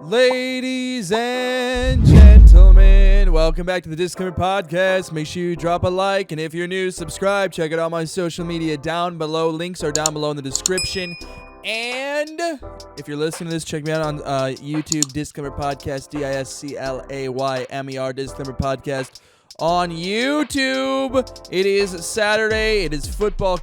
Ladies and gentlemen, welcome back to the DisClaymer podcast. Make sure you drop a like, and if you're new, subscribe. Check out all my social media down below. Links are down below in the description. And if you're listening to this, check me out on YouTube, DisClaymer Podcast, DisClaymer, DisClaymer Podcast on YouTube. It is Saturday. It is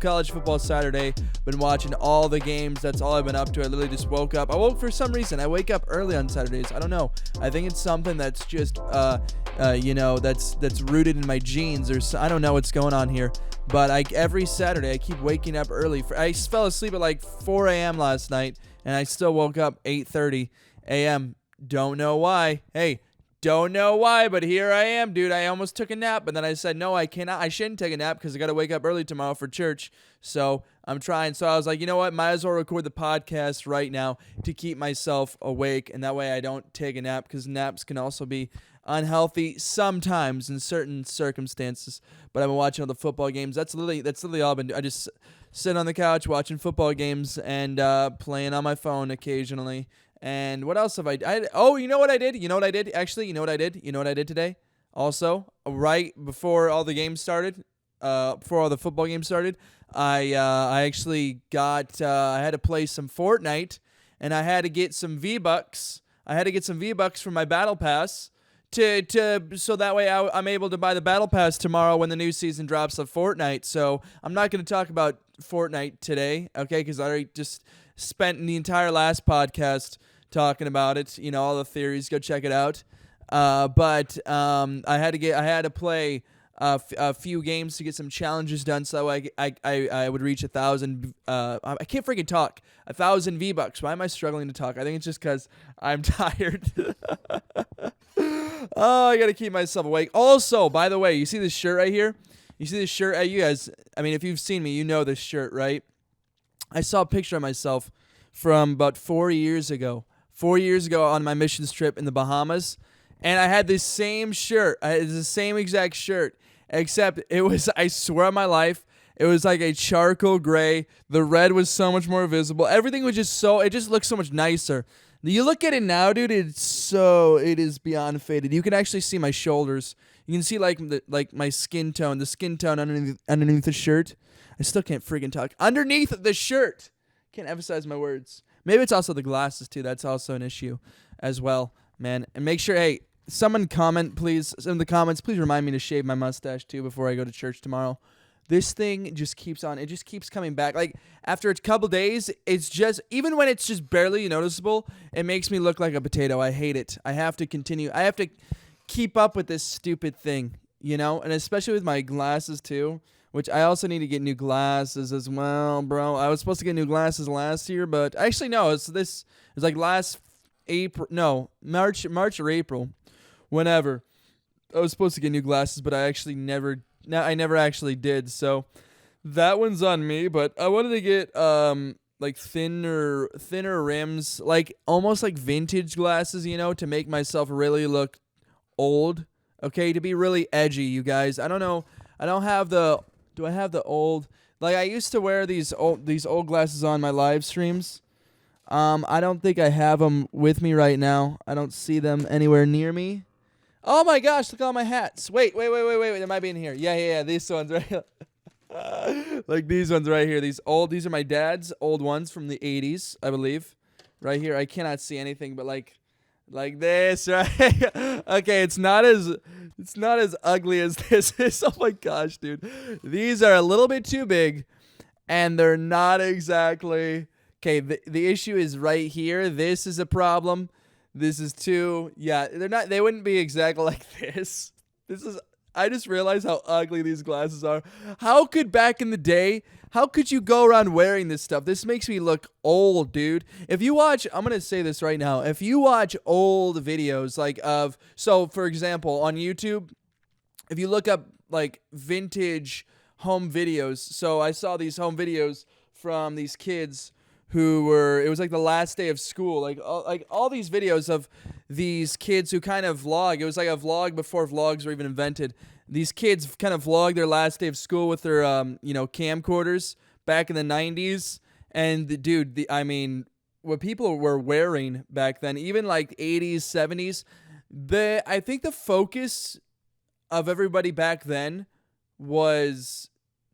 college football Saturday. Been watching all the games. That's all I've been up to. I literally just woke up. I woke for some reason. I wake up early on Saturdays. I don't know. I think it's something that's just, that's rooted in my genes, or I don't know what's going on here. But every Saturday I keep waking up early. I fell asleep at like 4 a.m. last night, and I still woke up 8:30 a.m. Don't know why. Hey. Don't know why, but here I am, dude. I almost took a nap, but then I said, no, I cannot. I shouldn't take a nap because I got to wake up early tomorrow for church. So I'm trying. So I was like, you know what? Might as well record the podcast right now to keep myself awake. And that way I don't take a nap, because naps can also be unhealthy sometimes in certain circumstances. But I've been watching all the football games. That's literally all I've been doing. I just sit on the couch watching football games and playing on my phone occasionally. And what else have I done? Oh, you know what I did? Actually, you know what I did? You know what I did today? Also, right before all the games started, before all the football games started, I actually I had to play some Fortnite, and I had to get some V-Bucks. I had to get some V-Bucks for my Battle Pass so that way I'm able to buy the Battle Pass tomorrow when the new season drops of Fortnite. So I'm not going to talk about Fortnite today, okay? Because I already just spent the entire last podcast talking about it, all the theories. Go check it out. But I had to play a few games to get some challenges done, so I would reach 1,000. I can't freaking talk. 1,000 V-Bucks. Why am I struggling to talk? I think it's just because I'm tired. Oh, I gotta keep myself awake. Also, by the way, you see this shirt right here? You see this shirt? You guys, if you've seen me, you know this shirt, right? I saw a picture of myself from about 4 years ago. 4 years ago on my missions trip in the Bahamas, and I had this same shirt. I had the same exact shirt, except it was, I swear on my life, it was like a charcoal gray. The red was so much more visible. Everything was it just looked so much nicer. You look at it now, dude, it is beyond faded. You can actually see my shoulders. You can see like my skin tone, the skin tone underneath the shirt. I still can't freaking talk. Underneath the shirt. Can't emphasize my words. Maybe it's also the glasses, too. That's also an issue as well, man. And make sure, hey, someone comment, please. In the comments, please remind me to shave my mustache, too, before I go to church tomorrow. This thing just keeps on. It just keeps coming back. Like, after a couple days, it's just, even when it's just barely noticeable, it makes me look like a potato. I hate it. I have to continue. I have to keep up with this stupid thing, And especially with my glasses, too. Which I also need to get new glasses as well, bro. I was supposed to get new glasses last year, but actually no, it's like last April, no, March or April, whenever. I was supposed to get new glasses, but I never actually did. So that one's on me. But I wanted to get like thinner rims, like almost like vintage glasses, to make myself really look old. Okay, to be really edgy, you guys. I don't know. I don't have the. Do I have the old? Like, I used to wear these old glasses on my live streams. I don't think I have them with me right now. I don't see them anywhere near me. Oh my gosh! Look at all my hats. Wait. They might be in here. Yeah. These ones right here. Like these ones right here. These are my dad's old ones from the 80s, I believe. Right here. I cannot see anything, but like this, right? Okay, it's not as ugly as this is. Oh my gosh, dude. These are a little bit too big, and they're not exactly. Okay, the issue is right here. This is a problem. This is too. Yeah, they wouldn't be exactly like this. I just realized how ugly these glasses are. How could you go around wearing this stuff? This makes me look old, dude. If you watch, I'm going to say this right now. If you watch old videos for example, on YouTube, if you look up like vintage home videos. So I saw these home videos from these kids it was like the last day of school, like all these videos of these kids who kind of vlog. It was like a vlog before vlogs were even invented. These kids kind of vlog their last day of school with their, camcorders back in the 90s. And dude, what people were wearing back then, even like 80s, 70s, I think the focus of everybody back then was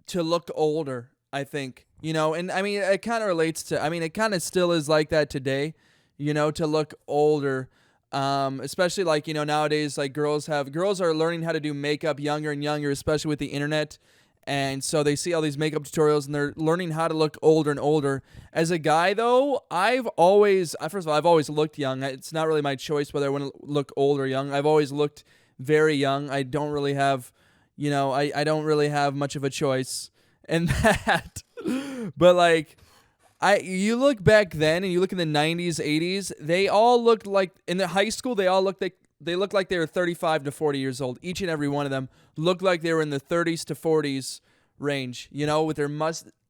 to look older, I think. And I mean, it kind of relates to, I mean, it kind of still is like that today, to look older. Especially like, nowadays, like girls are learning how to do makeup younger and younger, especially with the internet. And so they see all these makeup tutorials and they're learning how to look older and older. As a guy, though, first of all, I've always looked young. It's not really my choice whether I want to look old or young. I've always looked very young. I don't really have, I don't really have much of a choice in that. But like, you look back then and you look in the 90s, 80s, they all looked like, in the high school, they looked like they were 35 to 40 years old. Each and every one of them looked like they were in the 30s to 40s range, with their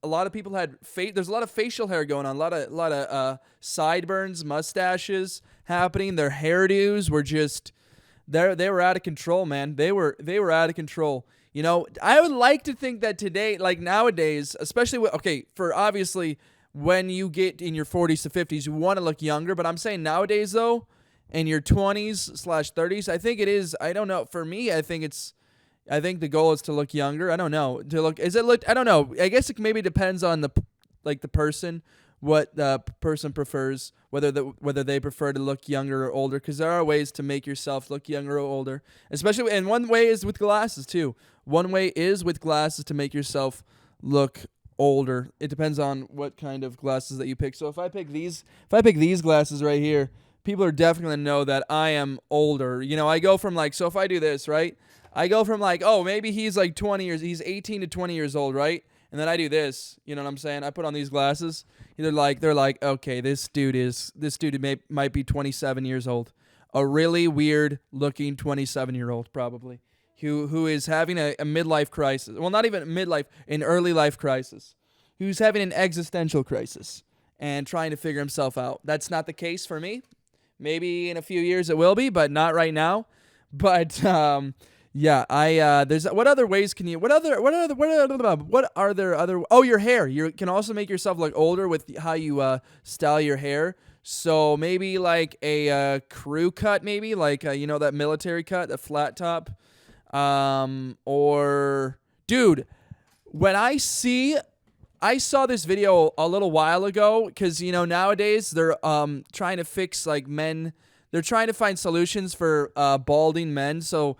a lot of people had there's a lot of facial hair going on, a lot of sideburns, mustaches happening. Their hairdos were just, they were out of control, man. They were out of control. I would like to think that today, like nowadays, especially for obviously when you get in your 40s to 50s, you want to look younger. But I'm saying nowadays, though, in your 20s/30s, I think it is. I don't know. For me, I think the goal is to look younger. I don't know. I don't know. I guess it maybe depends on the person, what the person prefers, whether they prefer to look younger or older. Because there are ways to make yourself look younger or older, especially. And one way is with glasses too. One way is with glasses to make yourself look older. It depends on what kind of glasses that you pick. So if I pick these glasses right here, people are definitely going to know that I am older. I go from so if I do this, right? I go from oh, maybe he's like 20 years, he's 18 to 20 years old, right? And then I do this, you know what I'm saying? I put on these glasses. They're like, okay, this dude might be 27 years old. A really weird looking 27-year-old probably. Who is having a midlife crisis. Well, not even midlife, an early life crisis. Who's having an existential crisis and trying to figure himself out. That's not the case for me. Maybe in a few years it will be, but not right now. But there's what other ways can you what are there other your hair. You can also make yourself look older with how you style your hair. So maybe like a crew cut, maybe like that military cut, a flat top. Or dude, when I saw this video a little while ago, because nowadays they're trying to fix men. They're trying to find solutions for balding men. So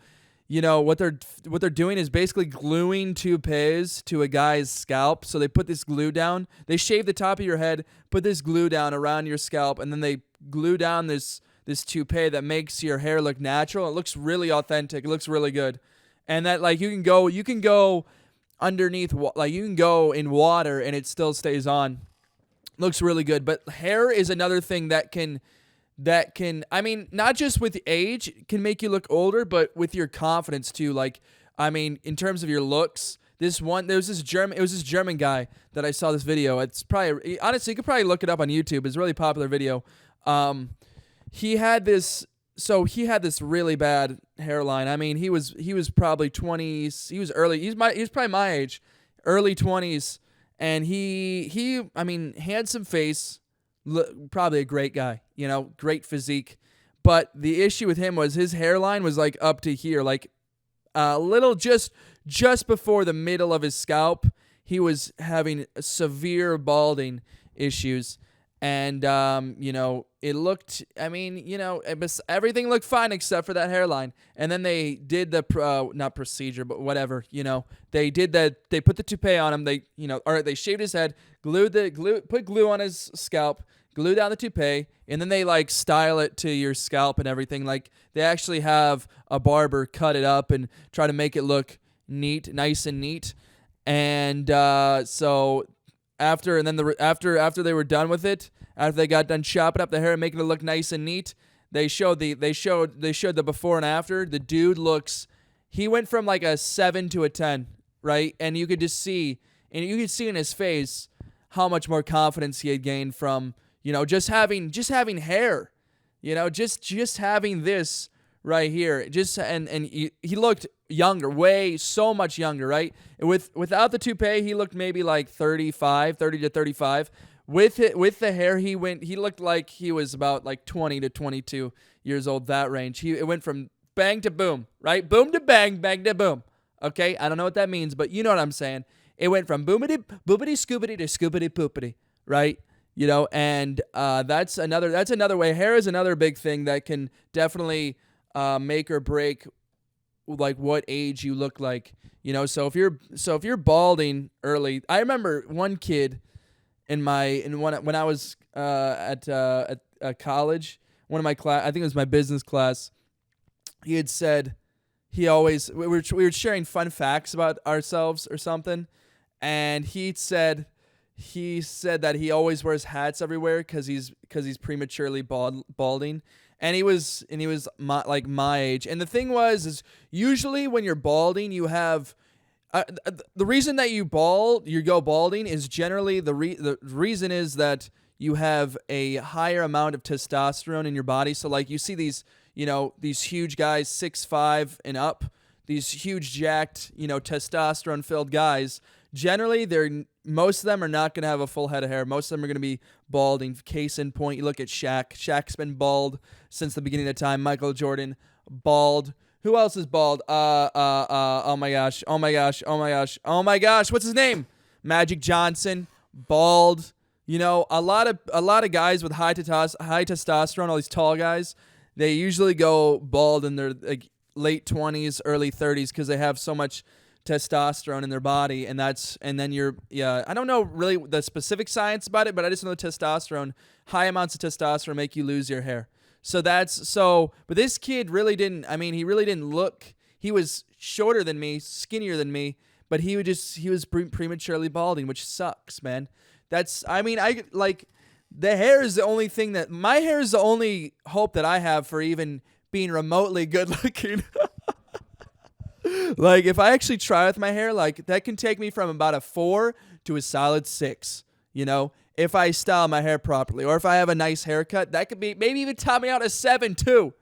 what they're doing is basically gluing toupees to a guy's scalp. So they put this glue down. They shave the top of your head, put this glue down around your scalp, and then they glue down this toupee that makes your hair look natural. It looks really authentic. It looks really good. And that you can go underneath, you can go in water and it still stays on. Looks really good. But hair is another thing that can, I mean, not just with age can make you look older, but with your confidence too. In terms of your looks, it was this German guy that I saw this video. It's probably, honestly, you could probably look it up on YouTube. It's a really popular video. He had this really bad hairline. I mean, he was probably 20s. He was probably my age, early 20s, and he handsome face, probably a great guy, great physique. But the issue with him was his hairline was up to here, a little just before the middle of his scalp. He was having severe balding issues. And, it looked, everything looked fine except for that hairline. And then they did the, not procedure, but whatever, they did that. They put the toupee on him. They shaved his head, put glue on his scalp, glue down the toupee, and then they style it to your scalp and everything. They actually have a barber cut it up and try to make it look nice and neat. And, so after they were done with it, after they got done chopping up the hair and making it look nice and neat, they showed the before and after. The dude he went from a 7 to a 10, right? And you could see in his face how much more confidence he had gained from, just having hair, just having this right here. He looked younger, so much younger, right? Without the toupee, he looked maybe 30 to 35. with the hair, he looked like he was about like 20 to 22 years old, that range. It went from bang to boom, right? Boom to bang, bang to boom. Okay, I don't know what that means, but you know what I'm saying. It went from boomity boopity scoopity to scoopity poopity, right? And that's another way. Hair is another big thing that can definitely make or break like what age you look like. So if you're balding early, I remember one kid when I was at college, one of my class, I think it was my business class. He had said we were sharing fun facts about ourselves or something, and he said that he always wears hats everywhere because he's prematurely balding, and he was my age. And the thing is usually when you're balding, you have the reason that you go balding is generally the reason is that you have a higher amount of testosterone in your body. So like you see these huge guys 6'5" and up, these huge jacked testosterone filled guys. Generally, most of them are not going to have a full head of hair. Most of them are going to be balding. Case in point, you look at Shaq. Shaq's been bald since the beginning of time. Michael Jordan, bald. Who else is bald? Oh my gosh. What's his name? Magic Johnson, bald. A lot of guys with high testosterone, all these tall guys, they usually go bald in their late 20s, early 30s because they have so much testosterone in their body, and then I don't know really the specific science about it, but I just know high amounts of testosterone make you lose your hair. But this kid really didn't, look, he was shorter than me, skinnier than me, but he was prematurely balding, which sucks, man. The hair is the only thing my hair is the only hope that I have for even being remotely good looking. Like if I actually try with my hair, like that can take me from about a 4 to a solid 6, if I style my hair properly, or if I have a nice haircut, that could be maybe even top me out a 7 too.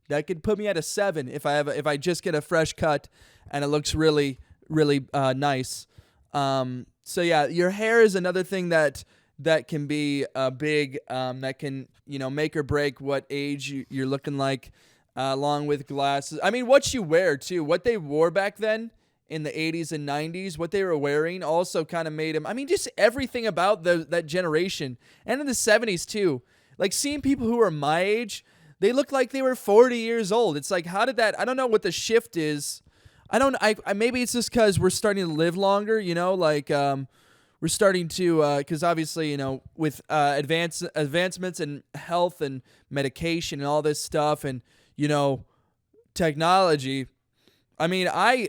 That could put me at a 7 if I just get a fresh cut and it looks really, really nice. So yeah, your hair is another thing that can be big, that can make or break what age you're looking like, along with glasses. What you wear too, what they wore back then in the 80s and 90s, what they were wearing also kind of made them. Just everything about that generation, and in the 70s too. Like seeing people who are my age, they look like they were 40 years old. It's like, how did that? I don't know what the shift is. Maybe it's just because we're starting to live longer. We're starting to, because obviously, with advancements in health and medication and all this stuff, and technology. I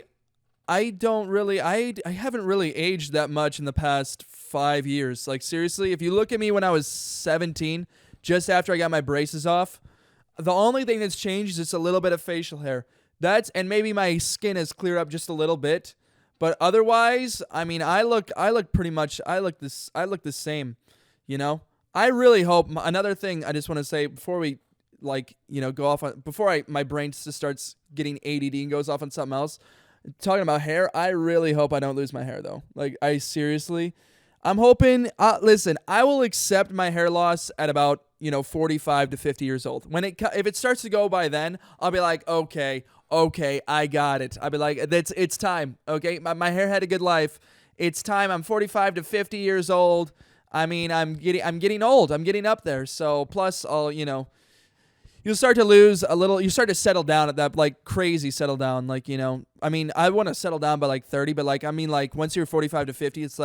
haven't really aged that much in the past 5 years. Like seriously, if you look at me when I was 17, just after I got my braces off, the only thing that's changed is just a little bit of facial hair. And maybe my skin has cleared up just a little bit. But otherwise, I look the same, I really hope. Another thing I just want to say before we go off on, my brain just starts getting ADD and goes off on something else. Talking about hair, I really hope I don't lose my hair though. I'm hoping. Listen, I will accept my hair loss at about 45 to 50 years old. If it starts to go by then, I'll be like, okay, I got it. I'll be like, it's time. Okay, my hair had a good life. It's time. I'm 45 to 50 years old. I'm getting old. I'm getting up there. So plus, you'll start to lose a little. You start to settle down at that crazy settle down. I want to settle down by 30, but once you're 45 to 50, it's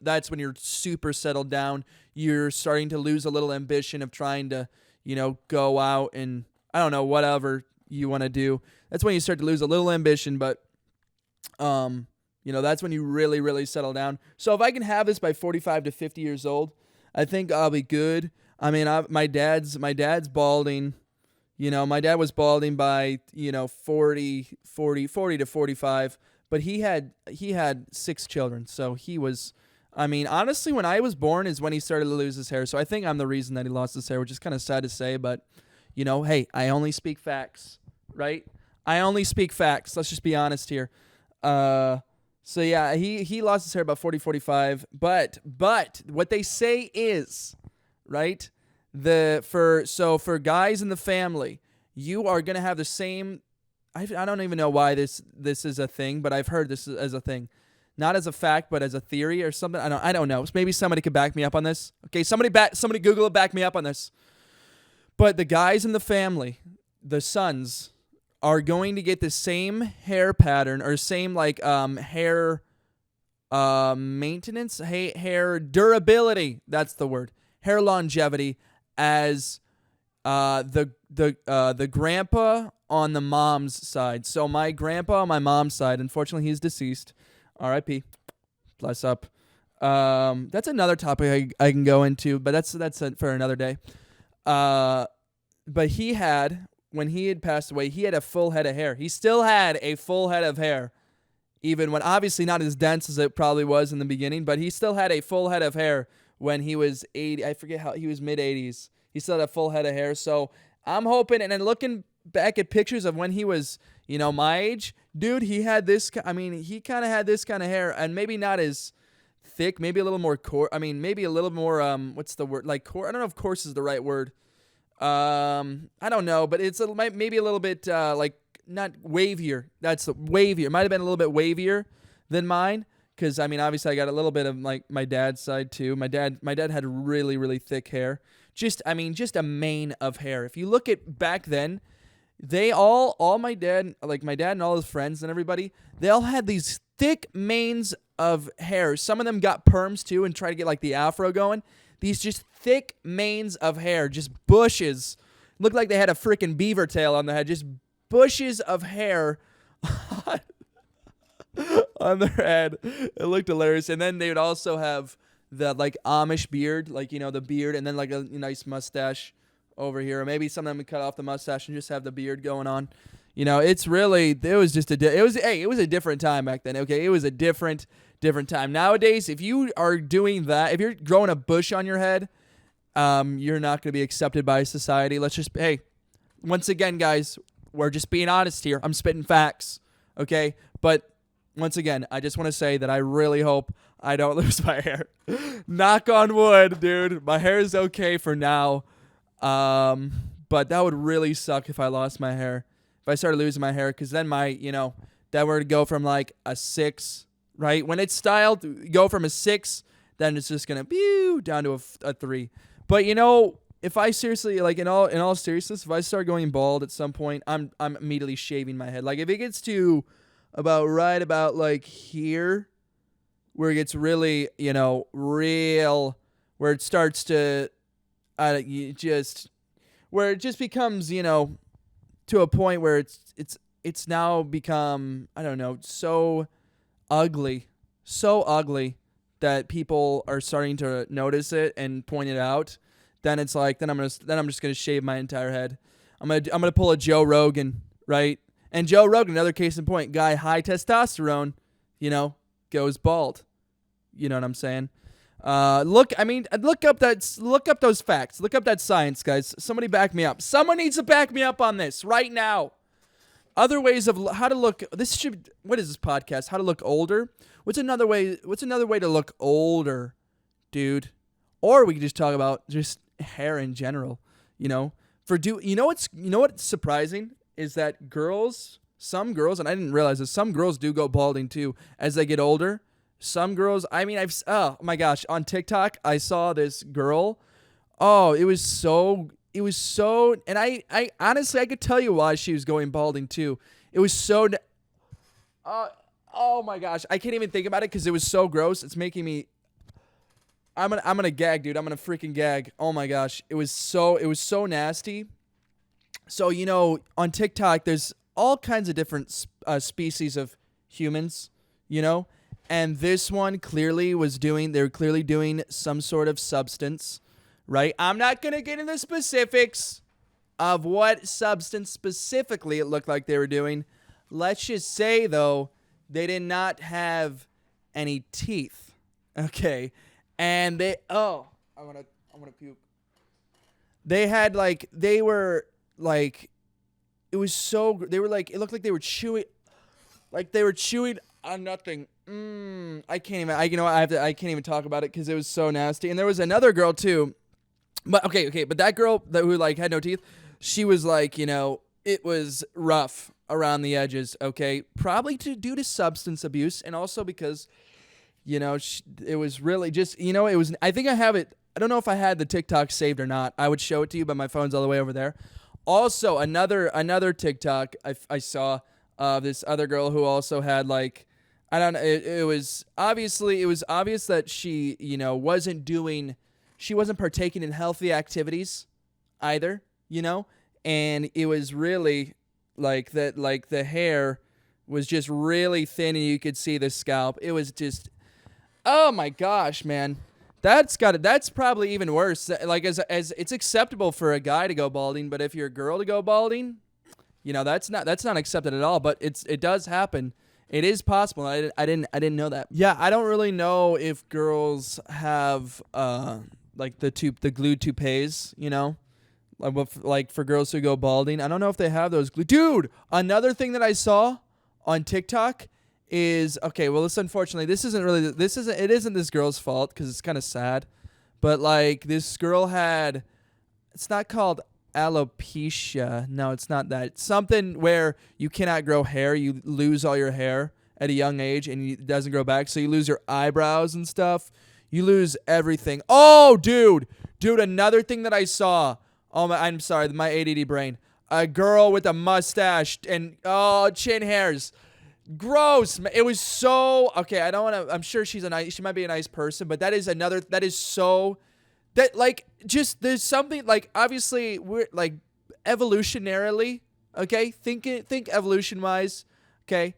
that's when you're super settled down. You're starting to lose a little ambition of trying to, go out and I don't know, whatever you want to do. That's when you start to lose a little ambition, but that's when you really, really settle down. So if I can have this by 45 to 50 years old, I think I'll be good. My dad's balding. My dad was balding by 40 to 45, but he had 6 children, so he was. Honestly, when I was born is when he started to lose his hair. So I think I'm the reason that he lost his hair, which is kind of sad to say, but hey, I only speak facts, right? I only speak facts. Let's just be honest here. So yeah, he lost his hair about 40, 45. But what they say is, right? For guys in the family, you are gonna have the same. I don't even know why this is a thing, but I've heard this as a thing, not as a fact, but as a theory or something. I don't know. Maybe somebody could back me up on this. Okay, somebody Google it, back me up on this. But the guys in the family, the sons, are going to get the same hair pattern or same like hair maintenance, hair durability. That's the word. Hair longevity as the grandpa on the mom's side. So my grandpa on my mom's side, unfortunately, he's deceased. R.I.P. Bless up. That's another topic I can go into, but that's for another day. But when he had passed away, he had a full head of hair. He still had a full head of hair, even when obviously not as dense as it probably was in the beginning, but he still had a full head of hair when he was 80. I forget how he was mid-80s. He still had a full head of hair. So I'm hoping, and then looking back at pictures of when he was, my age, dude, he had this. I mean, he kind of had this kind of hair, and maybe not as thick, maybe a little more maybe a little more what's the word? Like I don't know if coarse is the right word. I don't know, but it's maybe a little bit like not wavier. That's the wavier. It might have been a little bit wavier than mine, because I mean, obviously I got a little bit of like my dad's side too. My dad had really, really thick hair. Just a mane of hair. If you look at back then, they all my dad and all his friends and everybody, they all had these thick manes of hair. Some of them got perms too and tried to get like the afro going. These just thick manes of hair, just bushes. Looked like they had a freaking beaver tail on their head. Just bushes of hair on their head. It looked hilarious. And then they would also have the like Amish beard, like, the beard, and then like a nice mustache over here. Or maybe some of them would cut off the mustache and just have the beard going on. It's really, it was a different time back then. Okay, it was a different time. Nowadays, if you are doing that, if you're growing a bush on your head, you're not going to be accepted by society. Once again, guys, we're just being honest here. I'm spitting facts, okay? But once again, I just want to say that I really hope I don't lose my hair. Knock on wood, dude. My hair is okay for now. But that would really suck if I lost my hair. If I started losing my hair, because then that were to go from like a 6, right? When it's styled, go from a 6, then it's just going to down to a 3. But if I seriously, like in all seriousness, if I start going bald at some point, I'm immediately shaving my head. Like if it gets to about like here, where it gets really, real, where it starts to, where it just becomes, to a point where it's now become, I don't know, so ugly that people are starting to notice it and point it out. Then it's like, then I'm just gonna shave my entire head. I'm gonna pull a Joe Rogan, right? And Joe Rogan, another case in point, guy, high testosterone, goes bald. You know what I'm saying? Look up those facts. Look up that science, guys. Somebody back me up. Someone needs to back me up on this right now. Other ways of how to look. What is this podcast? How to look older? What's another way to look older, dude? Or we could just talk about just hair in general. What's surprising is that some girls, and I didn't realize this, some girls do go balding too as they get older. Some girls, oh my gosh, on TikTok, I saw this girl. Oh, it was so, and I honestly, I could tell you why she was going balding too. It was so, oh my gosh, I can't even think about it because it was so gross. It's making me, I'm gonna gag, dude. I'm gonna freaking gag. Oh my gosh, it was so nasty. So, on TikTok, there's all kinds of different species of humans, and this one they're clearly doing some sort of substance, right? I'm not going to get into specifics of what substance specifically it looked like they were doing. Let's just say, though, they did not have any teeth, okay? And I want to puke. It was so, it looked like they were chewing on nothing. I can't even. I can't even talk about it because it was so nasty. And there was another girl too. But okay. But that girl who like had no teeth, she was like, it was rough around the edges. Okay, probably due to substance abuse, and also because, it was really just, it was. I think I have it. I don't know if I had the TikTok saved or not. I would show it to you, but my phone's all the way over there. Also, another TikTok I saw of this other girl who also had like. I don't know. It was obvious that she, she wasn't partaking in healthy activities either, and it was really like that, like the hair was just really thin and you could see the scalp. It was just, oh my gosh, man. That's probably even worse. Like as it's acceptable for a guy to go balding, but if you're a girl to go balding, that's not accepted at all, but it does happen. It is possible. I didn't know that. Yeah, I don't really know if girls have like the glued toupees, like for girls who go balding. I don't know if they have those glued. Dude, another thing that I saw on TikTok is okay. Well, it isn't this girl's fault because it's kind of sad, but like this girl had. It's not called alopecia. No, it's not that. It's something where you cannot grow hair. You lose all your hair at a young age and it doesn't grow back. So you lose your eyebrows and stuff. You lose everything. Oh, dude, another thing that I saw. Oh, I'm sorry, my ADD brain. A girl with a mustache and chin hairs. Gross. It was so okay. I don't want to. I'm sure she might be a nice person, but that is so. That like just there's something like obviously we're like evolutionarily, okay? Think evolution wise, okay?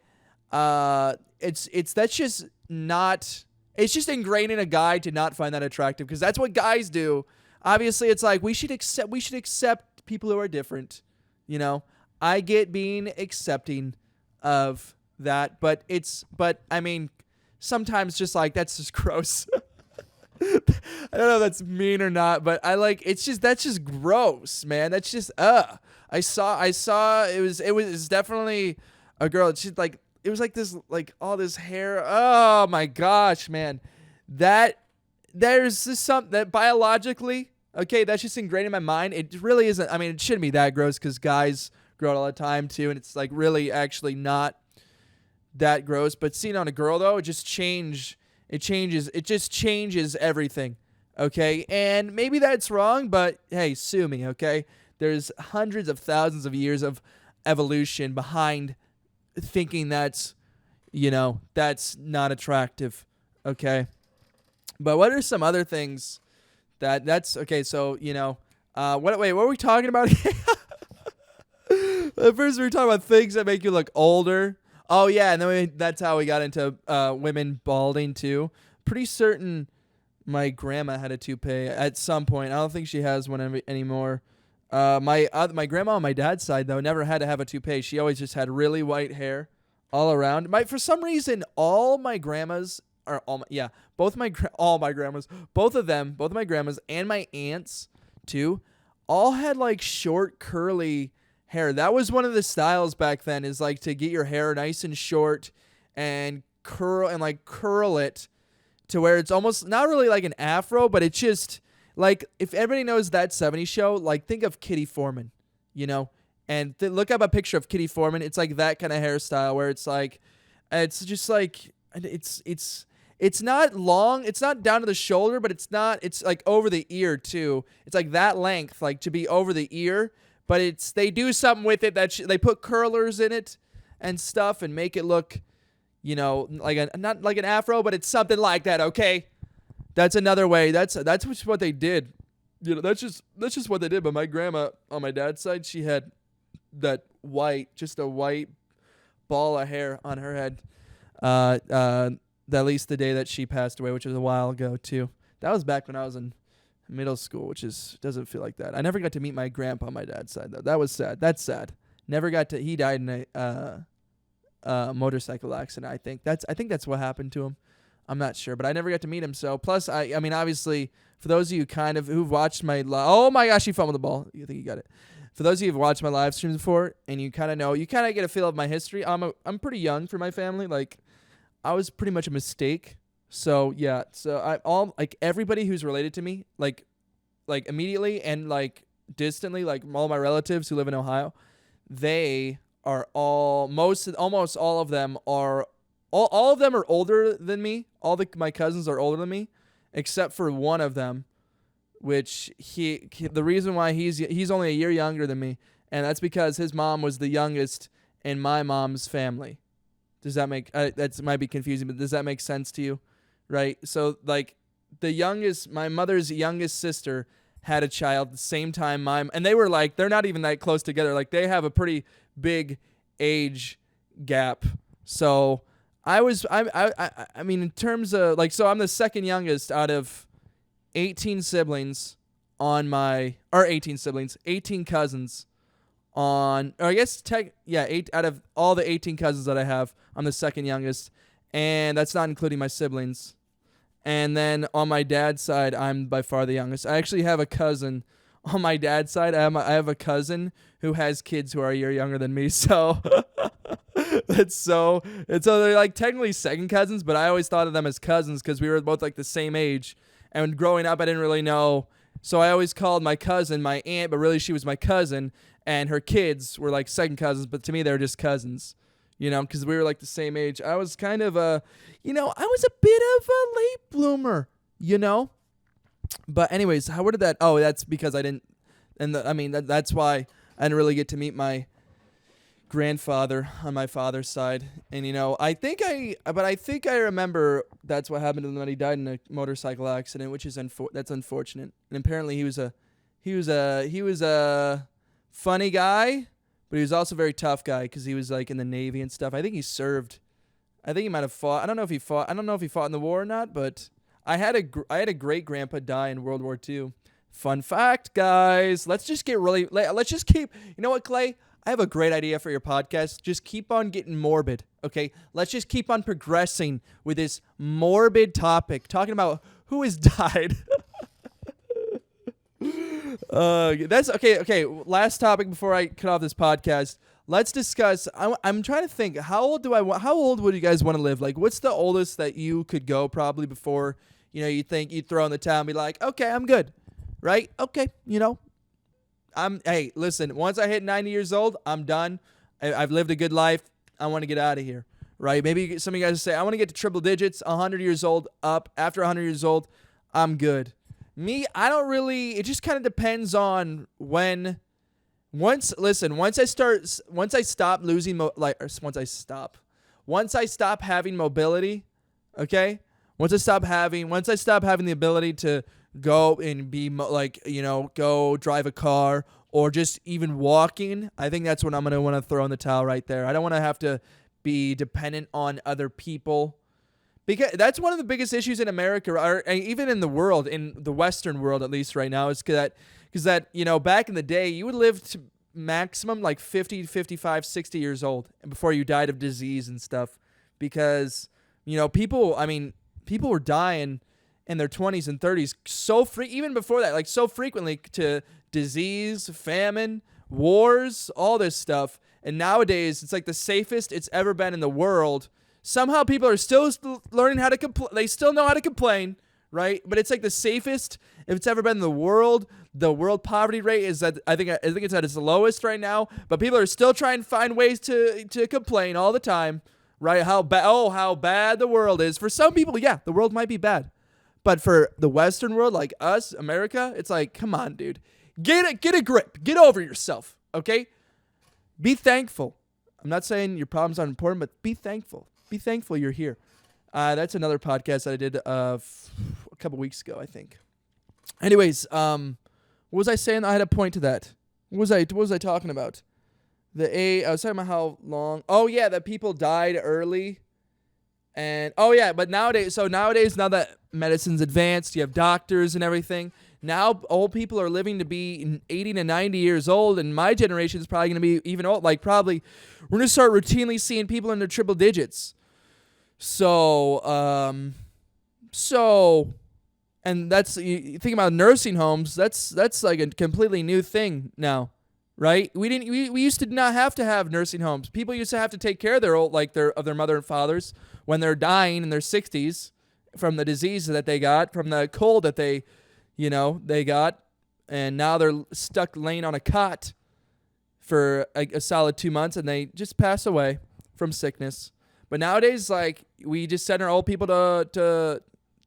That's just not. It's just ingrained in a guy to not find that attractive because that's what guys do. Obviously, it's like we should accept people who are different. I get being accepting of that, but I mean, sometimes just like that's just gross. I don't know if that's mean or not, but that's just gross, man. That's just I saw it was definitely a girl. She's like it was like this like all this hair. Oh my gosh, man. That there's just something that biologically, okay, that's just ingrained in my mind. It really isn't. I mean, it shouldn't be that gross because guys grow it all the time too, and it's like really actually not that gross. But seeing on a girl though, it just changes everything, okay? And maybe that's wrong, but hey, sue me, okay? There's hundreds of thousands of years of evolution behind thinking that's not attractive, okay? But what are some other things that's okay, so, what were we talking about? At first we were talking about things that make you look older. Oh, yeah, and then that's how we got into women balding, too. Pretty certain my grandma had a toupee at some point. I don't think she has one anymore. My grandma on my dad's side, though, never had to have a toupee. She always just had really white hair all around. For some reason, all my grandmas, both my grandmas and my aunts, too, all had, like, short, curly hair. That was one of the styles back then, is like to get your hair nice and short and curl it to where it's almost not really like an afro, but it's just like if everybody knows that 70s show, like think of Kitty Foreman, and look up a picture of Kitty Foreman. It's like that kind of hairstyle where it's like it's just like it's not long, it's not down to the shoulder, but it's like over the ear too. It's like that length, like to be over the ear. But they do something with it that they put curlers in it and stuff and make it look, like not like an afro, but it's something like that. Okay, that's another way. That's just what they did. That's just what they did. But my grandma on my dad's side, she had that just a white ball of hair on her head. At least the day that she passed away, which was a while ago too. That was back when I was in middle school, which doesn't feel like that. I never got to meet my grandpa on my dad's side though. That was sad. That's sad. Never got to. He died in a motorcycle accident. I think that's what happened to him. I'm not sure, but I never got to meet him. So plus, I mean, obviously, for those of you who've watched my oh my gosh, he fumbled the ball. You think you got it? For those of you who've watched my live streams before, and you kind of get a feel of my history. I'm pretty young for my family. Like, I was pretty much a mistake. So yeah, so I all like everybody who's related to me, like immediately and like distantly, like all my relatives who live in Ohio, they are almost all of them are all of them are older than me. My cousins are older than me, except for one of them, which the reason why he's only a year younger than me, and that's because his mom was the youngest in my mom's family. Does that make that might be confusing, but does that make sense to you? Right? So like my mother's youngest sister had a child the same time and they're not even that close together. Like they have a pretty big age gap. So I mean in terms of like, so I'm the second youngest out of 18 siblings 18 cousins or I guess 8 out of all the 18 cousins that I have, I'm the second youngest, and that's not including my siblings. And then on my dad's side, I'm by far the youngest. I actually have a cousin on my dad's side. I have a cousin who has kids who are a year younger than me. So so they're like technically second cousins, but I always thought of them as cousins because we were both like the same age. And growing up, I didn't really know. So I always called my cousin my aunt, but really she was my cousin. And her kids were like second cousins, but to me, they were just cousins. Because we were like the same age. I was kind of I was a bit of a late bloomer, But anyways, where did that? Oh, that's because I didn't, that's why I didn't really get to meet my grandfather on my father's side. And I think I remember that's what happened to him when he died in a motorcycle accident, which is that's unfortunate. And apparently he was a funny guy. But he was also a very tough guy because he was like in the Navy and stuff. I think he served. I think he might have fought. I don't know if he fought in the war or not. But I had a great grandpa die in World War II. Fun fact, guys. Let's just keep. You know what, Clay? I have a great idea for your podcast. Just keep on getting morbid, okay? Let's just keep on progressing with this morbid topic, talking about who has died. That's okay. Okay, last topic before I cut off this podcast. Let's discuss. I'm trying to think. How old would you guys want to live? Like, what's the oldest that you could go probably before you think you'd throw in the towel and be like, okay, I'm good, right? Okay, Hey, listen. Once I hit 90 years old, I'm done. I've lived a good life. I want to get out of here, right? Maybe some of you guys say I want to get to triple digits, 100 years old up. After 100 years old, I'm good. Me, I don't really. It just kind of depends on when. Once I stop having mobility, okay. Once I stop having the ability to go and be go drive a car or just even walking, I think that's when I'm gonna want to throw in the towel right there. I don't want to have to be dependent on other people. Because that's one of the biggest issues in America, or even in the world, in the Western world at least right now, is that back in the day, you would live to maximum like 50, 55, 60 years old before you died of disease and stuff. Because, people were dying in their 20s and 30s even before that, like so frequently to disease, famine, wars, all this stuff. And nowadays, it's like the safest it's ever been in the world. Somehow people are still learning how to complain. They still know how to complain, right? But it's like the safest if it's ever been in the world. The world poverty rate is at I think it's at its lowest right now. But people are still trying to find ways to complain all the time, right? How bad the world is. For some people, yeah, the world might be bad. But for the Western world, like us, America, it's like, come on, dude. Get a grip. Get over yourself, okay? Be thankful. I'm not saying your problems aren't important, but be thankful. Be thankful you're here. That's another podcast that I did a couple weeks ago, I think. Anyways, what was I saying? I had a point to that. What was I talking about? I was talking about how long. Oh yeah, that people died early. And but nowadays, now that medicine's advanced, you have doctors and everything. Now old people are living to be 80 to 90 years old, and my generation is probably going to be even old. Like probably, we're going to start routinely seeing people in their triple digits. So, and that's, you think about nursing homes, that's like a completely new thing now, right? We used to not have to have nursing homes. People used to have to take care of their mother and fathers when they're dying in their 60s from the disease that they got, from the cold that they got, and now they're stuck laying on a cot for a solid 2 months, and they just pass away from sickness. But nowadays, like, we just send our old people to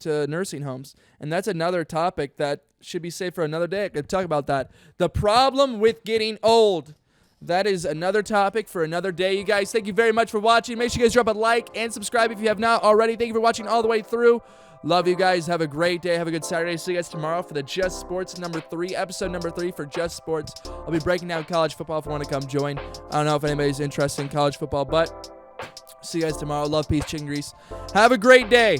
nursing homes, and that's another topic that should be saved for another day. I could talk about that. The problem with getting old. That is another topic for another day, you guys. Thank you very much for watching. Make sure you guys drop a like and subscribe if you have not already. Thank you for watching all the way through. Love you guys. Have a great day. Have a good Saturday. See you guys tomorrow for the Just Sports episode number 3 for Just Sports. I'll be breaking down college football if you want to come join. I don't know if anybody's interested in college football, but see you guys tomorrow. Love, peace, chin grease. Have a great day.